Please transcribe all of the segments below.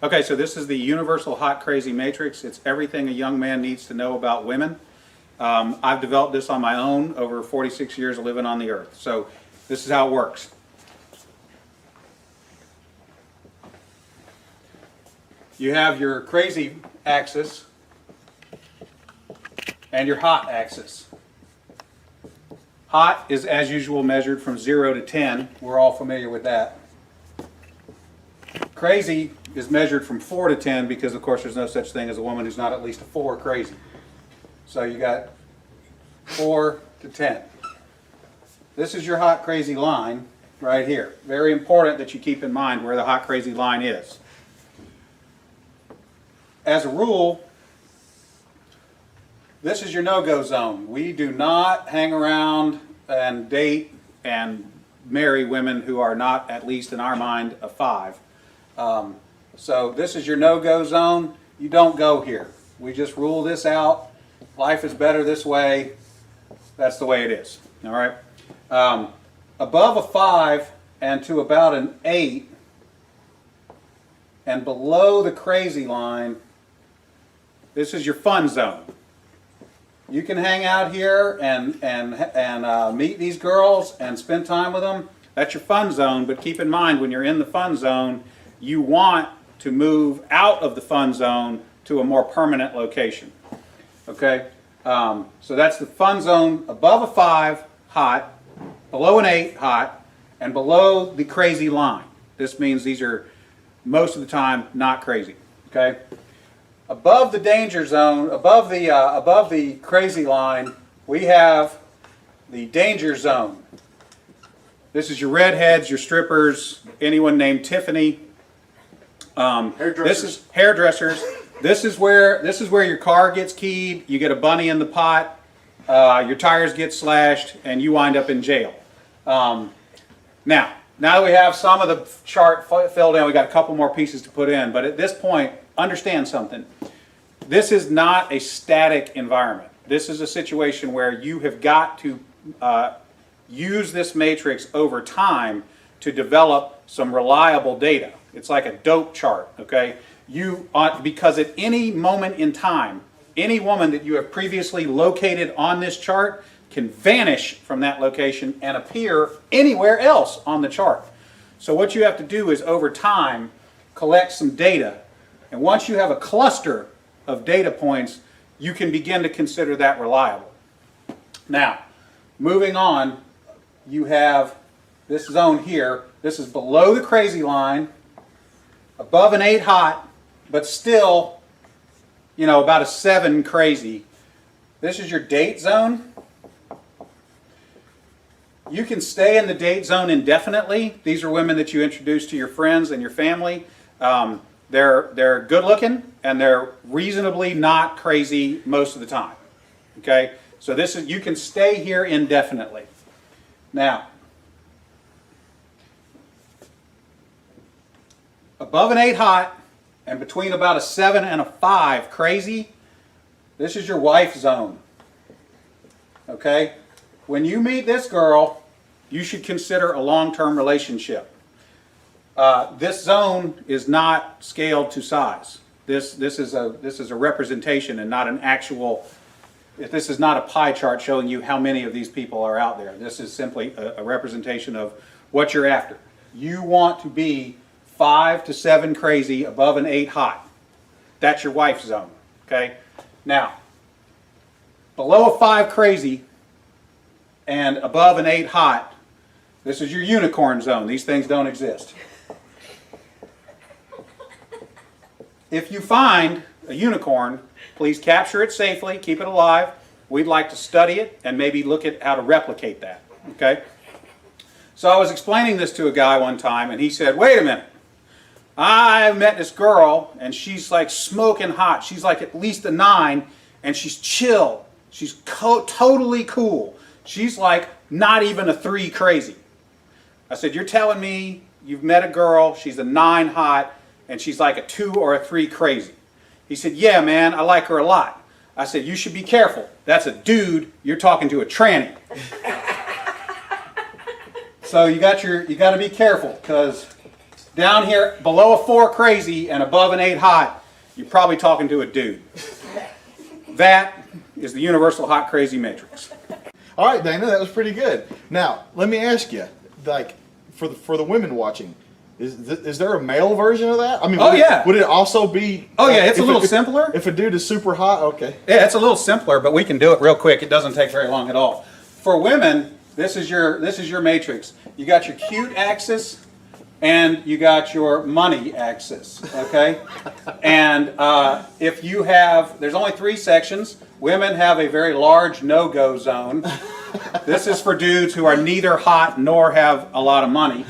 Okay, so this is the Universal Hot Crazy Matrix. It's everything a young man needs to know about women. I've developed this on my own over 46 years of living on the earth. So this is how it works. You have your crazy axis and your hot axis. Hot is, as usual, measured from 0 to 10. We're all familiar with that. Crazy is measured from 4 to 10 because, of course, there's no such thing as a woman who's not at least a 4 crazy. So you got 4 to 10. This is your hot crazy line right here. Very important that you keep in mind where the hot crazy line is. As a rule, this is your no-go zone. We do not hang around and date and marry women who are not, at least in our mind, a 5. So this is your no-go zone. You don't go here. We just rule this out. Life is better this way. That's the way it is. All right. Above a 5 and to about an 8 and below the crazy line, this is your fun zone. You can hang out here and meet these girls and spend time with them. That's your fun zone, but keep in mind when you're in the fun zone, you want to move out of the fun zone to a more permanent location. Okay? So that's the fun zone above a 5, hot, below an 8, hot, and below the crazy line. This means these are most of the time not crazy. Okay? Above the danger zone, above the crazy line, we have the danger zone. This is your redheads, your strippers, anyone named Tiffany. This is hairdressers. This is where your car gets keyed. You get a bunny in the pot. Your tires get slashed, and you wind up in jail. Now that we have some of the chart filled in, we got a couple more pieces to put in. But at this point, understand something. This is not a static environment. This is a situation where you have got to use this matrix over time to develop some reliable data. It's like a dope chart, okay? Because at any moment in time, any woman that you have previously located on this chart can vanish from that location and appear anywhere else on the chart. So what you have to do is over time collect some data, and once you have a cluster of data points, you can begin to consider that reliable. Now, moving on, you have this zone here. This is below the crazy line, above an 8 hot, but still, about a 7 crazy. This is your date zone. You can stay in the date zone indefinitely. These are women that you introduce to your friends and your family. They're good looking and they're reasonably not crazy most of the time. Okay? So you can stay here indefinitely. Now, above an 8 hot and between about a 7 and a 5 crazy, this is your wife zone. Okay? When you meet this girl, you should consider a long-term relationship. This zone is not scaled to size. This is a representation and not an actual. This is not a pie chart showing you how many of these people are out there. This is simply a representation of what you're after. You want to be 5 to 7 crazy above an 8 hot. That's your wife zone. Okay? Now, below a 5 crazy and above an 8 hot, this is your unicorn zone. These things don't exist. If you find a unicorn, please capture it safely, keep it alive. We'd like to study it and maybe look at how to replicate that. Okay? So I was explaining this to a guy one time and he said, wait a minute. I met this girl and she's like smoking hot. She's like at least a 9 and she's chill. She's totally cool. She's like not even a 3 crazy. I said, you're telling me you've met a girl, she's a 9 hot, and she's like a 2 or a 3 crazy. He said, yeah, man, I like her a lot. I said, you should be careful. That's a dude. You're talking to a tranny. So you got to be careful because down here below a 4 crazy and above an 8 hot, you're probably talking to a dude. That is the universal hot crazy matrix. All right, Dana, that was pretty good. Now, let me ask you, like, for the women watching, is there a male version of that? I mean, would it also be? Oh yeah, it's a little simpler. If a dude is super hot, okay. Yeah, it's a little simpler, but we can do it real quick. It doesn't take very long at all. For women, this is your matrix. You got your cute axis, and you got your money axis. Okay, and if you have, there's only 3 sections. Women have a very large no-go zone. This is for dudes who are neither hot nor have a lot of money.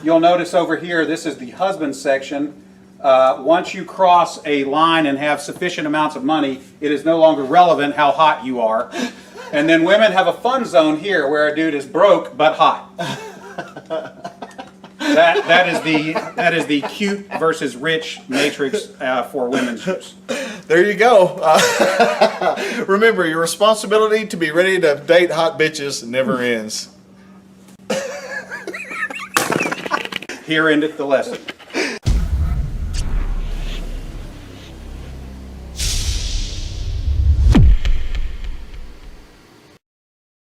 You'll notice over here, this is the husband section. Once you cross a line and have sufficient amounts of money, it is no longer relevant how hot you are. And then women have a fun zone here where a dude is broke but hot. That is the cute versus rich matrix for women's use. There you go. Remember, your responsibility to be ready to date hot bitches never ends. Here endeth the lesson.